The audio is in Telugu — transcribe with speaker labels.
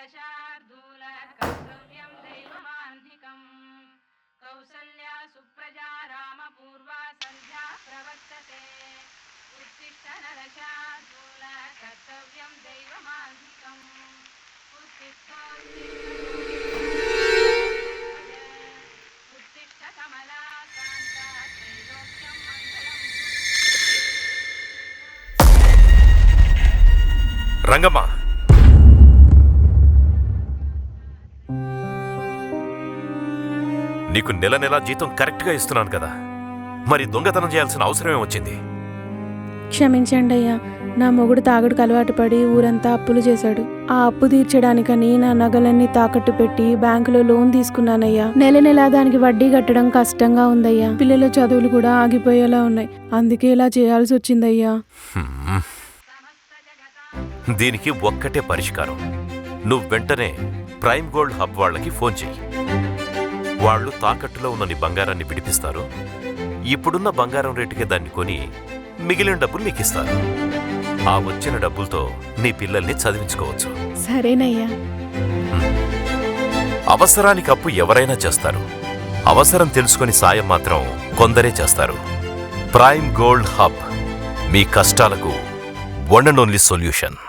Speaker 1: నరశార్దూల కర్తవ్యం దైవమాన్ధికం కౌసల్యా సుప్రజా రామ పూర్వా సంధ్యా ప్రవర్తతే ఉత్తిష్ట నరశార్దూల కర్తవ్యం దైవమాన్ధికం ఉత్తిష్ట కమలాకాంత త్రైలోక్యం మంగళం.
Speaker 2: రంగమ్మ, నీకు నెల నెలా జీతం కరెక్ట్గా ఇస్తున్నాను కదా, మరి దొంగతనం చేయాల్సిన అవసరమే వచ్చింది?
Speaker 3: క్షమించండి అయ్యా, నా మొగుడు తాగుడుకు అలవాటు పడి ఊరంతా అప్పులు చేశాడు. ఆ అప్పు తీర్చడానికని నా నగలన్నీ తాకట్టు పెట్టి బ్యాంకులో లోన్ తీసుకున్నానయ్యా. నెల నెలా దానికి వడ్డీ కట్టడం కష్టంగా ఉందయ్యా. పిల్లల చదువులు కూడా ఆగిపోయేలా ఉన్నాయి. అందుకే ఇలా చేయాల్సి వచ్చిందయ్యా.
Speaker 2: దీనికి ఒక్కటే పరిష్కారం. నువ్వు వెంటనే ప్రైమ్ గోల్డ్ హబ్ వాళ్ళకి ఫోన్ చెయ్యి. వాళ్ళు తాకట్టులో ఉన్న నీ బంగారాన్ని విడిపిస్తారు. ఇప్పుడున్న బంగారం రేటుకే దాన్ని కొని మిగిలిన డబ్బులు నీకు ఇస్తారు. ఆ వచ్చిన డబ్బులతో నీ పిల్లల్ని చదివించుకోవచ్చు.
Speaker 3: సరేనయ్యా.
Speaker 2: అవసరానికి అప్పు ఎవరైనా చేస్తారు, అవసరం తెలుసుకొని సాయం మాత్రం కొందరే చేస్తారు. ప్రైమ్ గోల్డ్ హబ్ మీ కష్టాలకు వన్ అండ్ ఓన్లీ సొల్యూషన్.